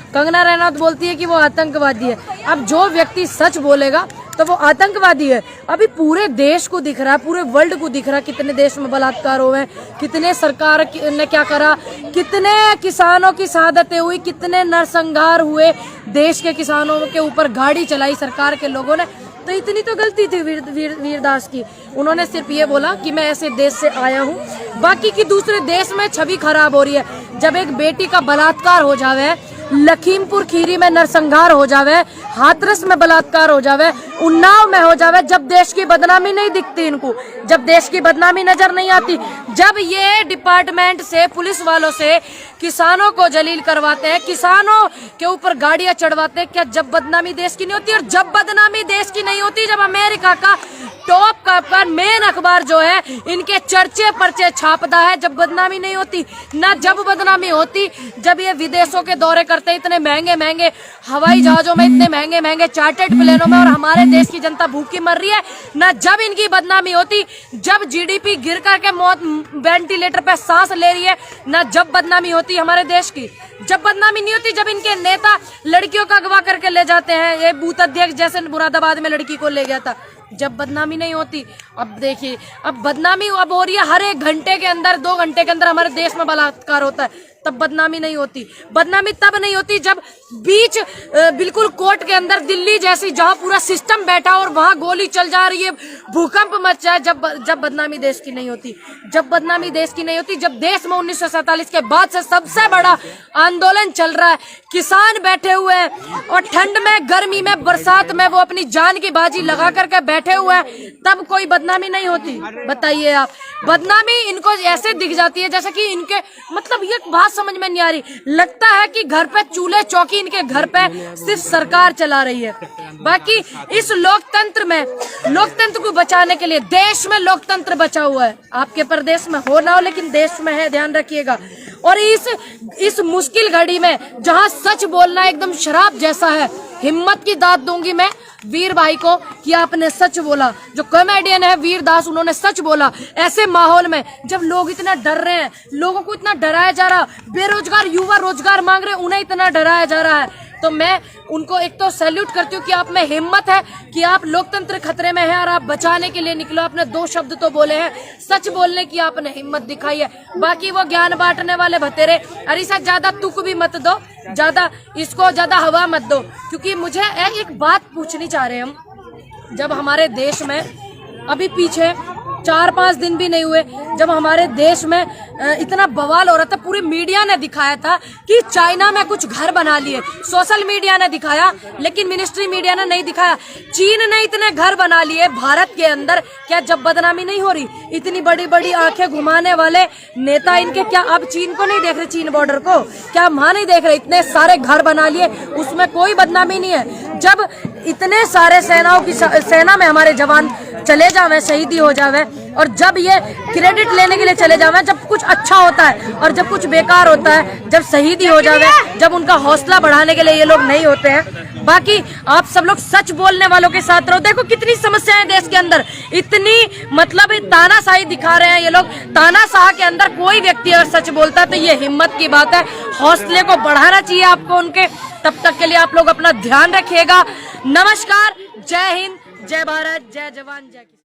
कंगना रनौत बोलती है कि वो आतंकवादी है। अब जो व्यक्ति सच बोलेगा तो वो आतंकवादी है। अभी पूरे देश को दिख रहा है, पूरे वर्ल्ड को दिख रहा है कितने देश में बलात्कार हुए, कितने सरकार ने क्या करा, कितने किसानों की शहादतें हुई, कितने नरसंहार हुए, देश के किसानों के ऊपर गाड़ी चलाई सरकार के लोगों ने। तो इतनी तो गलती थी वीरदास की। उन्होंने सिर्फ ये बोला कि मैं ऐसे देश से आया हूँ, बाकी की दूसरे देश में छवि खराब हो रही है। जब एक बेटी का बलात्कार हो जावे, लखीमपुर खीरी में नरसंहार हो जावे, हाथरस में बलात्कार हो जावे, उन्नाव में हो जावे, जब देश की बदनामी नहीं दिखती इनको, जब देश की बदनामी नजर नहीं आती, जब ये डिपार्टमेंट से पुलिस वालों से किसानों को जलील करवाते हैं, किसानों के ऊपर गाड़ियां चढ़वाते हैं, क्या जब बदनामी देश की नहीं होती? और जब बदनामी देश की नहीं होती, जब अमेरिका का टॉप का मेन अखबार जो है इनके चर्चे पर्चे छापता है, जब बदनामी नहीं होती ना। जब बदनामी होती जब ये विदेशों के दौरे करते हैं इतने महंगे महंगे हवाई जहाजों में, इतने महंगे महंगे चार्टर्ड प्लेनों में, और हमारे देश की जनता भूखी मर रही है ना। जब इनकी बदनामी होती, जब जीडीपी गिर करके मौत वेंटिलेटर पे सांस ले रही है ना, जब बदनामी होती हमारे देश की। जब बदनामी नहीं होती जब इनके नेता लड़कियों का अगवा करके ले जाते हैं, ये बूथ अध्यक्ष जैसे मुरादाबाद में लड़की को ले गया था, जब बदनामी नहीं होती। अब देखिए, अब बदनामी अब हो रही है, हर एक घंटे के अंदर 2 घंटे के अंदर हमारे देश में बलात्कार होता है, तब बदनामी नहीं होती। बदनामी तब नहीं होती जब बीच बिल्कुल कोर्ट के अंदर दिल्ली जैसी जहां पूरा सिस्टम बैठा और वहां गोली चल जा रही है, भूकंप मच जाए, जब बदनामी देश की नहीं होती। जब बदनामी देश की नहीं होती जब देश में 1947 के बाद से सबसे बड़ा आंदोलन चल रहा है, किसान बैठे हुए हैं और ठंड में, गर्मी में, बरसात में वो अपनी जान की बाजी लगा करके बैठे हुए हैं, तब कोई बदनामी नहीं होती। बताइए आप, बदनामी इनको ऐसे दिख जाती है जैसे कि इनके मतलब ये बात समझ में नहीं आ रही, लगता है कि घर पे चूल्हे चौकी इनके घर पे सिर्फ सरकार चला रही है। बाकी इस लोकतंत्र में, लोकतंत्र को बचाने के लिए देश में लोकतंत्र बचा हुआ है, आपके प्रदेश में हो ना हो लेकिन देश में है, ध्यान रखिएगा। और इस मुश्किल घड़ी में जहां सच बोलना एकदम शराब जैसा है, हिम्मत की दाद दूंगी मैं वीर भाई को कि आपने सच बोला। जो कॉमेडियन है वीरदास, उन्होंने सच बोला। ऐसे माहौल में जब लोग इतना डर रहे हैं, लोगों को इतना डराया जा रहा, बेरोजगार युवा रोजगार मांग रहे, उन्हें इतना डराया जा रहा है, तो मैं उनको एक तो सैल्यूट करती हूँ कि आप में हिम्मत है कि आप लोकतंत्र खतरे में है और आप बचाने के लिए निकलो। आपने 2 शब्द तो बोले हैं, सच बोलने की आपने हिम्मत दिखाई है। बाकी वो ज्ञान बांटने वाले भतेरे, अरे सर ज्यादा तुक भी मत दो, ज्यादा इसको ज्यादा हवा मत दो, क्योंकि मुझे एक बात पूछनी चाह रहे हैं हम। जब हमारे देश में अभी पीछे 4-5 दिन भी नहीं हुए जब हमारे देश में इतना बवाल हो रहा था, पूरी मीडिया ने दिखाया था कि चाइना में कुछ घर बना लिए, सोशल मीडिया ने दिखाया लेकिन मिनिस्ट्री मीडिया ने नहीं दिखाया। चीन ने इतने घर बना लिए भारत के अंदर, क्या जब बदनामी नहीं हो रही? इतनी बड़ी बड़ी आंखें घुमाने वाले नेता इनके, क्या अब चीन को नहीं देख रहे? चीन बॉर्डर को क्या वहां नहीं देख रहे? इतने सारे घर बना लिए, उसमें कोई बदनामी नहीं है। जब इतने सारे सेना में हमारे जवान चले जावे, शहीदी हो जावे, और जब ये क्रेडिट लेने के लिए चले जावे, जब कुछ अच्छा होता है और जब कुछ बेकार होता है, जब शहीदी हो जावे, जब उनका हौसला बढ़ाने के लिए ये लोग नहीं होते हैं। बाकी आप सब लोग सच बोलने वालों के साथ रहो। देखो कितनी समस्याएं देश के अंदर, इतनी मतलब तानाशाही दिखा रहे हैं ये लोग। तानाशाह के अंदर कोई व्यक्ति अगर सच बोलता है तो ये हिम्मत की बात है, हौसले को बढ़ाना चाहिए आपको उनके। तब तक के लिए आप लोग अपना ध्यान रखिएगा। नमस्कार, जय हिंद, जय भारत, जय जवान, जय किसान।